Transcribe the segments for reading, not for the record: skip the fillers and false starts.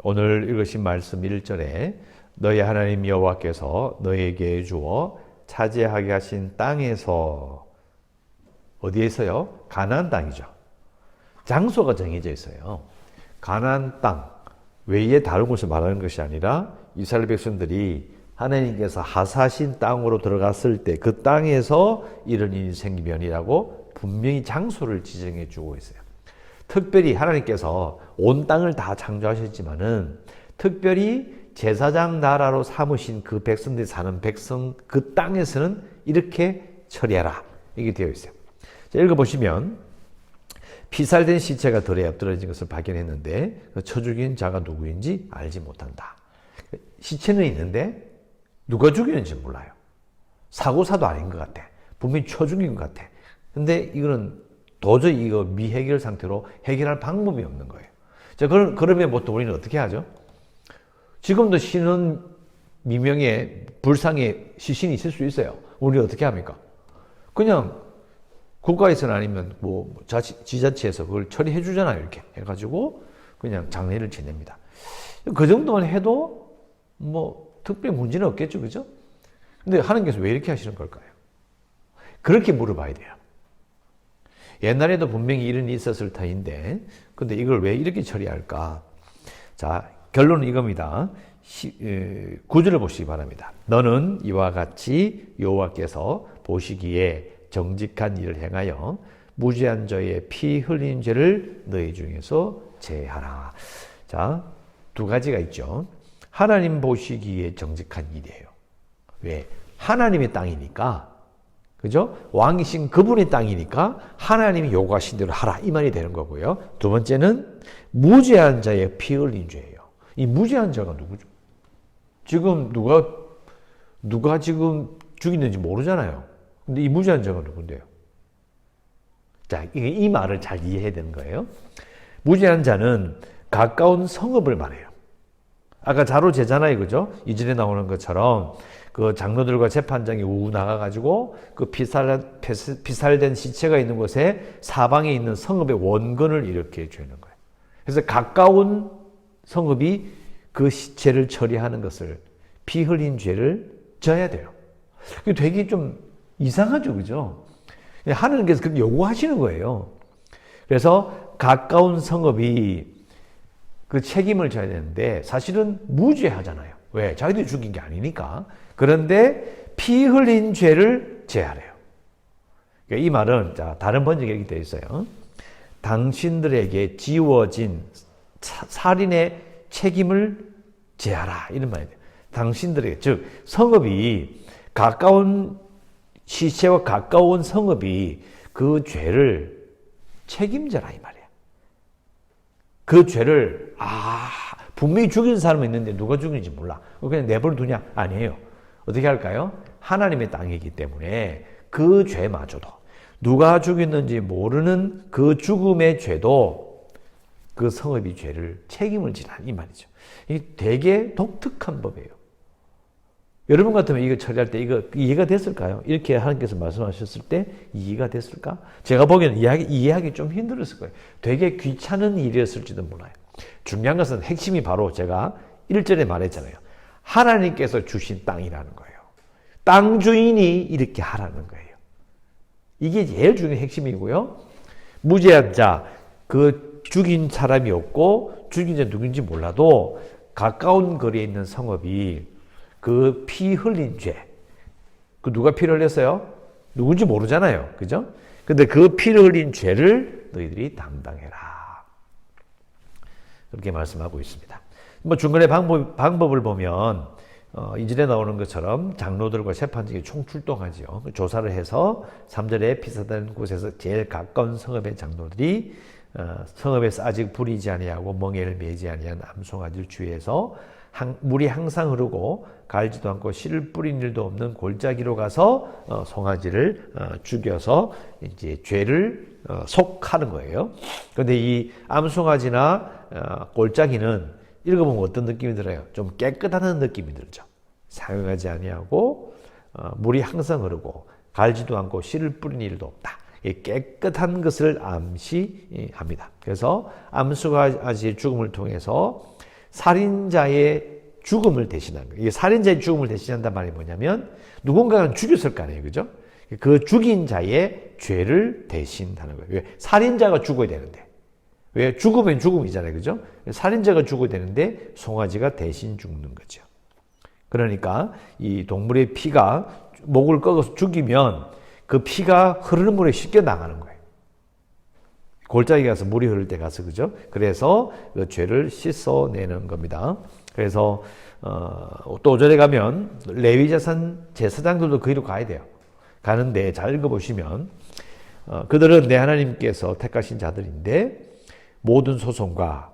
오늘 읽으신 말씀 1절에 너희 하나님 여호와께서 너희에게 주어 차지하게 하신 땅에서 어디에서요? 가나안 땅이죠. 장소가 정해져 있어요. 가나안 땅 외에 다른 곳을 말하는 것이 아니라 이스라엘 백성들이 하나님께서 하사하신 땅으로 들어갔을 때 그 땅에서 이런 일이 생기면이라고 분명히 장소를 지정해 주고 있어요. 특별히 하나님께서 온 땅을 다 창조하셨지만은 특별히 제사장 나라로 삼으신 그 백성들이 사는 백성 그 땅에서는 이렇게 처리하라. 이게 되어 있어요. 자, 읽어보시면 피살된 시체가 들에 엎드러진 것을 발견했는데 그 쳐 죽인 자가 누구인지 알지 못한다. 시체는 있는데 누가 죽였는지 몰라요. 사고사도 아닌 것 같아. 분명히 쳐 죽인 것 같아. 근데 이거는 도저히 이거 미해결 상태로 해결할 방법이 없는 거예요. 자, 그러면 보통 우리는 어떻게 하죠? 지금도 신은 미명의 불상의 시신이 있을 수 있어요. 우리는 어떻게 합니까? 그냥 국가에서는 아니면 뭐 지자체에서 그걸 처리해 주잖아요. 이렇게 해가지고 그냥 장례를 지냅니다. 그 정도만 해도 뭐 특별히 문제는 없겠죠. 그죠? 근데 하나님께서 왜 이렇게 하시는 걸까요? 그렇게 물어봐야 돼요. 옛날에도 분명히 이런 일이 있었을 터인데 근데 이걸 왜 이렇게 처리할까? 자, 결론은 이겁니다. 9절을 보시기 바랍니다. 너는 이와 같이 여호와께서 보시기에 정직한 일을 행하여 무죄한 자의 피 흘린 죄를 너희 중에서 제하라. 자, 두 가지가 있죠. 하나님 보시기에 정직한 일이에요. 왜? 하나님의 땅이니까. 그죠? 왕이신 그분의 땅이니까 하나님이 요구하신 대로 하라. 이 말이 되는 거고요. 두 번째는 무죄한 자의 피 흘린 죄예요. 이 무죄한 자가 누구죠? 지금 누가 지금 죽이는지 모르잖아요. 근데 이 무죄한 자가 누군데요? 자, 이 말을 잘 이해해야 되는 거예요. 무죄한 자는 가까운 성읍을 말해요. 아까 자로 재잖아요. 그죠? 이전에 나오는 것처럼 그 장로들과 재판장이 우우 나가가지고 그 피살된 시체가 있는 곳에 사방에 있는 성읍의 원근을 이렇게 주는 거예요. 그래서 가까운 성읍이 그 시체를 처리하는 것을 피 흘린 죄를 져야 돼요. 그게 되게 좀 이상하죠. 그죠? 하나님께서 그렇게 요구하시는 거예요. 그래서 가까운 성읍이 그 책임을 져야 되는데 사실은 무죄하잖아요. 왜? 자기들이 죽인 게 아니니까. 그런데 피 흘린 죄를 제하래요. 그러니까 이 말은 자, 다른 번역에 이렇게 되어 있어요. 당신들에게 지워진 살인의 책임을 제하라. 이런 말이에요. 당신들에게, 즉 성읍이 가까운 시체와 가까운 성읍이 그 죄를 책임져라 이 말이야. 그 죄를 분명히 죽인 사람은 있는데 누가 죽인지 몰라. 그냥 내버려두냐? 아니에요. 어떻게 할까요? 하나님의 땅이기 때문에 그 죄마저도 누가 죽였는지 모르는 그 죽음의 죄도 그 성읍이 죄를 책임을 지라 이 말이죠. 이게 되게 독특한 법이에요. 여러분 같으면 이거 처리할 때 이거 이해가 됐을까요? 이렇게 하나님께서 말씀하셨을 때 이해가 됐을까? 제가 보기에는 이해하기 좀 힘들었을 거예요. 되게 귀찮은 일이었을지도 몰라요. 중요한 것은 핵심이 바로 제가 1절에 말했잖아요. 하나님께서 주신 땅이라는 거예요. 땅 주인이 이렇게 하라는 거예요. 이게 제일 중요한 핵심이고요. 무죄한 자, 그 죽인 사람이 없고 죽인 자 누군지 몰라도 가까운 거리에 있는 성읍이 그 피 흘린 죄, 그 누가 피를 흘렸어요? 누군지 모르잖아요. 그죠? 근데 그 피를 흘린 죄를 너희들이 담당해라. 그렇게 말씀하고 있습니다. 뭐 중간에 방법을 보면 이전에 나오는 것처럼 장로들과 재판장이 총출동하죠. 조사를 해서 3절에 피살된 곳에서 제일 가까운 성읍의 장로들이 성읍에서 아직 불이지 아니하고 멍에를 매지 아니한 암송아지를 주위에서 물이 항상 흐르고 갈지도 않고 씨를 뿌린 일도 없는 골짜기로 가서 송아지를 죽여서 이제 죄를 속하는 거예요. 그런데 이 암송아지나 골짜기는 읽어보면 어떤 느낌이 들어요? 좀 깨끗하다는 느낌이 들죠. 사용하지 아니하고 물이 항상 흐르고 갈지도 않고 씨를 뿌린 일도 없다. 깨끗한 것을 암시합니다. 그래서 암송아지의 죽음을 통해서 살인자의 죽음을 대신한 거예요. 이게 살인자의 죽음을 대신한단 말이 뭐냐면 누군가가 죽였을 거 아니에요. 그죠? 그 죽인 자의 죄를 대신하는 거예요. 왜? 살인자가 죽어야 되는데. 왜? 죽으면 죽음이잖아요. 그죠? 살인자가 죽어야 되는데 송아지가 대신 죽는 거죠. 그러니까 이 동물의 피가 목을 꺾어서 죽이면 그 피가 흐르는 물에 쉽게 나가는 거예요. 골짜기 가서 물이 흐를 때 가서, 그죠? 그래서 그 죄를 씻어내는 겁니다. 그래서 또 5절에 가면 레위자산 제사장들도 그리로 가야 돼요. 가는데 잘 읽어보시면 그들은 내 하나님께서 택하신 자들인데 모든 소송과,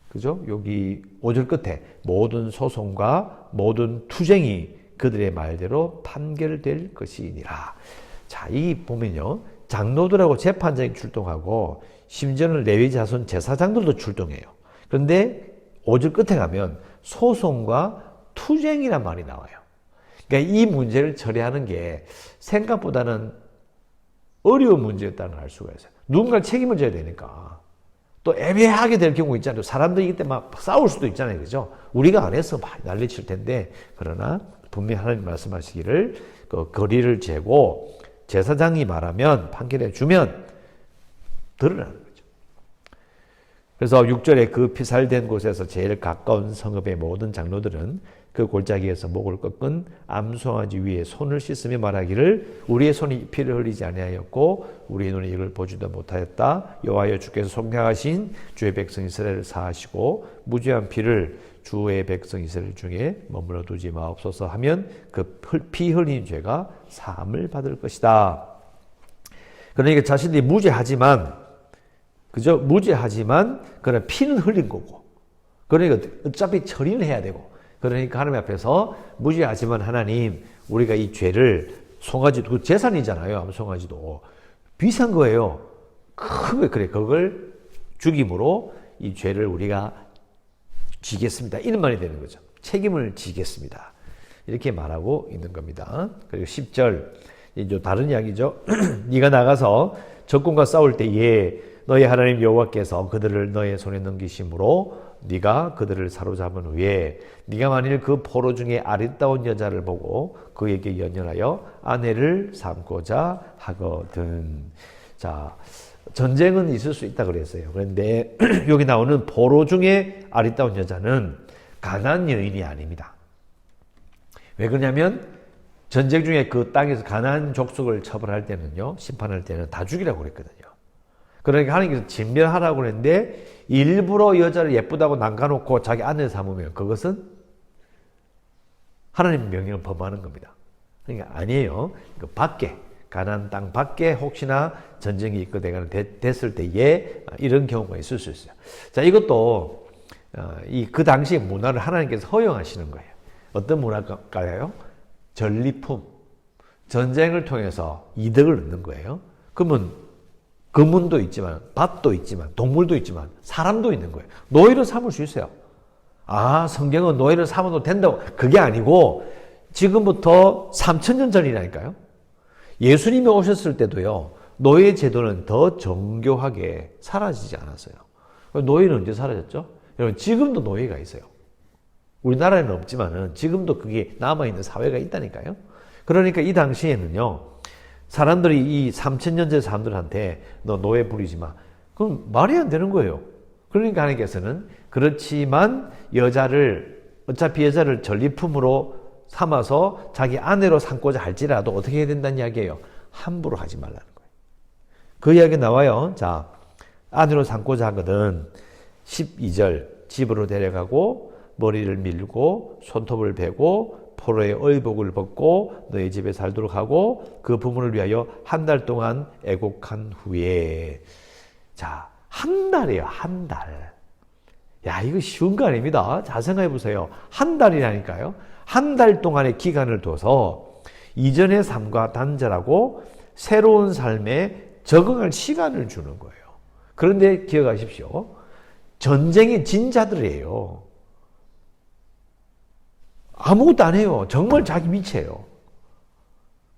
그죠? 여기 5절 끝에 모든 소송과 모든 투쟁이 그들의 말대로 판결될 것이니라. 자, 이 보면요, 장로들하고 재판장이 출동하고 심지어는 레위 자손 제사장들도 출동해요. 그런데 5절 끝에 가면 소송과 투쟁이란 말이 나와요. 그러니까 이 문제를 처리하는 게 생각보다는 어려운 문제였다는 걸 알 수가 있어요. 누군가 책임을 져야 되니까. 또 애매하게 될 경우 있잖아요. 사람들이 이때 막 싸울 수도 있잖아요. 그죠? 우리가 안 해서 막 난리 칠 텐데, 그러나 분명히 하나님 말씀하시기를 그 거리를 재고 제사장이 말하면 판결해 주면 드러나는 거죠. 그래서 6절에 그 피살된 곳에서 제일 가까운 성읍의 모든 장로들은 그 골짜기에서 목을 꺾은 암송아지 위에 손을 씻으며 말하기를 우리의 손이 피를 흘리지 아니하였고 우리의 눈이 이를 보지도 못하였다. 여호와여 주께서 속량하신 주의 백성 이스라엘을 사하시고 무죄한 피를 주의 백성 이스라엘 중에 머물러 두지 마옵소서 하면 그 피 흘린 죄가 사함을 받을 것이다. 그러니까 자신들이 무죄하지만, 그죠? 무죄하지만 그러나 피는 흘린 거고, 그러니까 어차피 처리는 해야 되고, 그러니까 하나님 앞에서 무죄하지만 하나님, 우리가 이 죄를, 송아지도 그 재산이잖아요. 암송아지도 비싼 거예요. 큰 거. 그래, 그걸 죽임으로 이 죄를 우리가 지겠습니다. 이런 말이 되는 거죠. 책임을 지겠습니다. 이렇게 말하고 있는 겁니다. 그리고 10절, 이제 다른 이야기죠. 네가 나가서 적군과 싸울 때에 너희 하나님 여호와께서 그들을 너의 손에 넘기심으로 네가 그들을 사로잡은 후에 네가 만일 그 포로 중에 아리따운 여자를 보고 그에게 연연하여 아내를 삼고자 하거든. 자, 전쟁은 있을 수 있다 그랬어요. 그런데 여기 나오는 포로 중에 아리따운 여자는 가나안 여인이 아닙니다. 왜 그러냐면 전쟁 중에 그 땅에서 가나안 족속을 처벌할 때는요, 심판할 때는 다 죽이라고 그랬거든요. 그러니까 하나님께서 진멸하라고 그랬는데 일부러 여자를 예쁘다고 남겨놓고 자기 아내를 삼으면 그것은 하나님 명령을 범하는 겁니다. 그러니까 아니에요. 그 밖에, 가나안 땅 밖에 혹시나 전쟁이 있거나 됐을 때에 이런 경우가 있을 수 있어요. 자, 이것도 그 당시의 문화를 하나님께서 허용하시는 거예요. 어떤 문화일까요? 전리품. 전쟁을 통해서 이득을 얻는 거예요. 그러면 금은도 있지만, 밭도 있지만, 동물도 있지만, 사람도 있는 거예요. 노예를 삼을 수 있어요. 아, 성경은 노예를 삼아도 된다고. 그게 아니고, 지금부터 3000년 전이라니까요. 예수님이 오셨을 때도요, 노예 제도는 더 정교하게 사라지지 않았어요. 노예는 언제 사라졌죠? 여러분, 지금도 노예가 있어요. 우리나라에는 없지만은, 지금도 그게 남아있는 사회가 있다니까요. 그러니까 이 당시에는요, 사람들이 이 3000년 전 사람들한테 너 노예 부리지 마. 그럼 말이 안 되는 거예요. 그러니까 하나님께서는 그렇지만 어차피 여자를 전리품으로 삼아서 자기 아내로 삼고자 할지라도 어떻게 해야 된다는 이야기예요. 함부로 하지 말라는 거예요. 그 이야기 나와요. 자, 아내로 삼고자 하거든. 12절 집으로 데려가고 머리를 밀고 손톱을 베고 포로의 의복을 벗고 너희 집에 살도록 하고 그 부문을 위하여 한 달 동안 애곡한 후에, 자, 한 달이에요. 한 달. 야, 이거 쉬운 거 아닙니다. 잘 생각해 보세요. 한 달이라니까요. 한 달 동안의 기간을 둬서 이전의 삶과 단절하고 새로운 삶에 적응할 시간을 주는 거예요. 그런데 기억하십시오. 전쟁의 진자들이에요. 아무것도 안 해요. 정말 자기 미쳐요.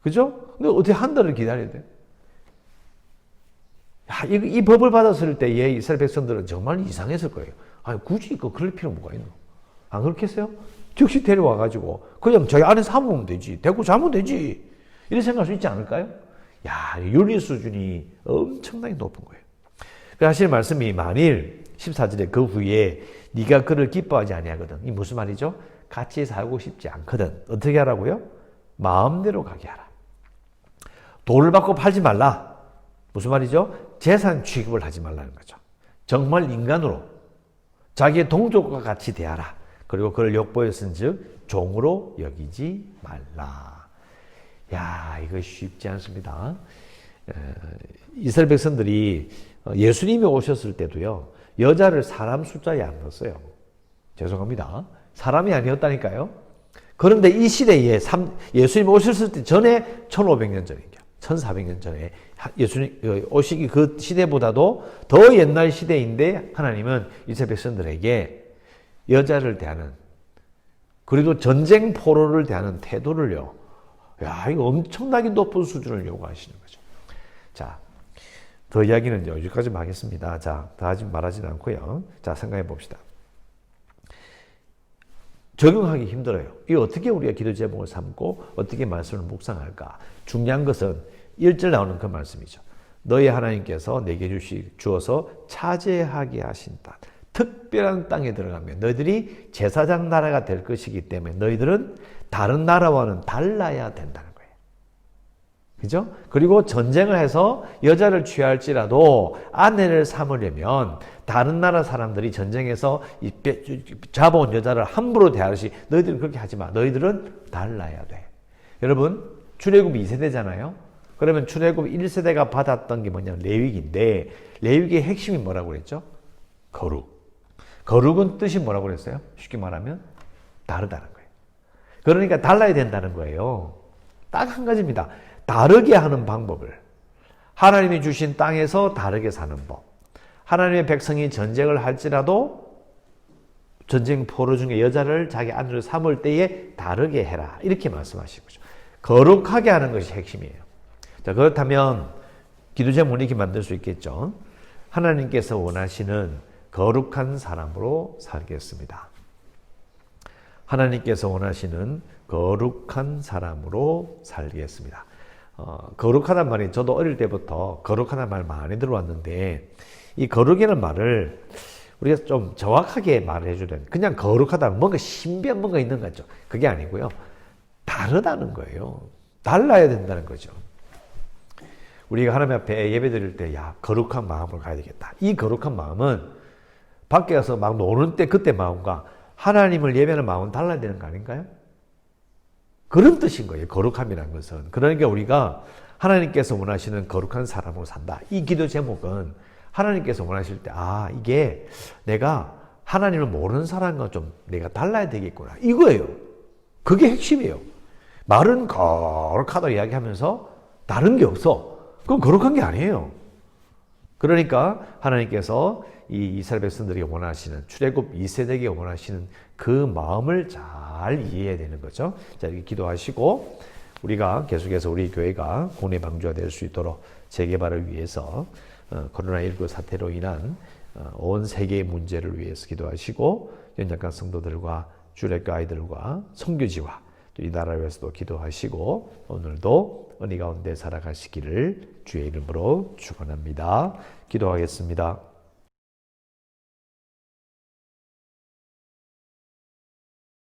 그죠? 근데 어떻게 한 달을 기다려야 돼? 야, 이 법을 받았을 때의 이스라엘 백성들은 정말 이상했을 거예요. 아니, 굳이 그럴 필요 뭐가 있노? 안 그렇겠어요? 즉시 데려와가지고 그냥 저희 안에 사모면 되지. 데리고 자면 되지. 이런 생각할 수 있지 않을까요? 야, 윤리 수준이 엄청나게 높은 거예요. 그 하시는 말씀이 만일 14절에 그 후에 네가 그를 기뻐하지 아니하거든. 이 무슨 말이죠? 같이 살고 싶지 않거든. 어떻게 하라고요? 마음대로 가게 하라. 돈을 받고 팔지 말라. 무슨 말이죠? 재산 취급을 하지 말라는 거죠. 정말 인간으로 자기의 동족과 같이 대하라. 그리고 그를 욕보였은즉 종으로 여기지 말라. 야, 이거 쉽지 않습니다. 이스라엘 백성들이 예수님이 오셨을 때도요, 여자를 사람 숫자에 안 넣었어요. 죄송합니다. 사람이 아니었다니까요. 그런데 이 시대에 예수님 오셨을 때 전에 1500년 전이죠. 1400년 전에 예수님 오시기 그 시대보다도 더 옛날 시대인데 하나님은 이스라엘 백성들에게 여자를 대하는, 그리고 전쟁 포로를 대하는 태도를요, 야, 이거 엄청나게 높은 수준을 요구하시는 거죠. 자, 더 이야기는 여기까지만 하겠습니다. 자, 더 하지 말하지는 않고요. 자, 생각해 봅시다. 적용하기 힘들어요. 이거 어떻게 우리가 기도 제목을 삼고 어떻게 말씀을 묵상할까? 중요한 것은 1절 나오는 그 말씀이죠. 너희 하나님께서 내게 주어서 차지하게 하신다. 특별한 땅에 들어가면 너희들이 제사장 나라가 될 것이기 때문에 너희들은 다른 나라와는 달라야 된다는 거예요. 그죠? 그리고 전쟁을 해서 여자를 취할지라도 아내를 삼으려면 다른 나라 사람들이 전쟁에서 잡아온 여자를 함부로 대하듯이 너희들은 그렇게 하지 마. 너희들은 달라야 돼. 여러분, 출애굽 2세대잖아요. 그러면 출애굽 1세대가 받았던 게 뭐냐면 레위기인데, 레위기의 핵심이 뭐라고 그랬죠? 거룩. 거룩은 뜻이 뭐라고 그랬어요? 쉽게 말하면 다르다는 거예요. 그러니까 달라야 된다는 거예요. 딱 한 가지입니다. 다르게 하는 방법을. 하나님이 주신 땅에서 다르게 사는 법. 하나님의 백성이 전쟁을 할지라도 전쟁 포로 중에 여자를 자기 아내로 삼을 때에 다르게 해라. 이렇게 말씀하시고 있죠. 거룩하게 하는 것이 핵심이에요. 자, 그렇다면 기도 제목을 이렇게 만들 수 있겠죠. 하나님께서 원하시는 거룩한 사람으로 살겠습니다. 하나님께서 원하시는 거룩한 사람으로 살겠습니다. 거룩하단 말이 저도 어릴 때부터 거룩하단 말 많이 들어왔는데, 이 거룩이라는 말을 우리가 좀 정확하게 말을 해줘야 돼요. 그냥 거룩하다면 뭔가 신비한 뭔가 있는 거죠. 그게 아니고요. 다르다는 거예요. 달라야 된다는 거죠. 우리가 하나님 앞에 예배 드릴 때, 야, 거룩한 마음으로 가야 되겠다. 이 거룩한 마음은 밖에 가서 막 노는 때 그때 마음과 하나님을 예배하는 마음은 달라야 되는 거 아닌가요? 그런 뜻인 거예요. 거룩함이라는 것은. 그러니까 우리가 하나님께서 원하시는 거룩한 사람으로 산다. 이 기도 제목은 하나님께서 원하실 때, 아, 이게 내가 하나님을 모르는 사람과 좀 내가 달라야 되겠구나. 이거예요. 그게 핵심이에요. 말은 거룩하다 이야기하면서 다른 게 없어. 그건 거룩한 게 아니에요. 그러니까 하나님께서 이 이스라엘 백성들이 원하시는, 출애굽 2세대에게 원하시는 그 마음을 잘 이해해야 되는 거죠. 자, 이렇게 기도하시고 우리가 계속해서 우리 교회가 국내 방주가 될 수 있도록 재개발을 위해서 코로나19 사태로 인한 온 세계의 문제를 위해서 기도하시고, 연약한 성도들과 주일학교 아이들과 선교지와 또 이 나라를 위해서도 기도하시고, 오늘도 은혜 가운데 살아가시기를 주의 이름으로 축원합니다. 기도하겠습니다.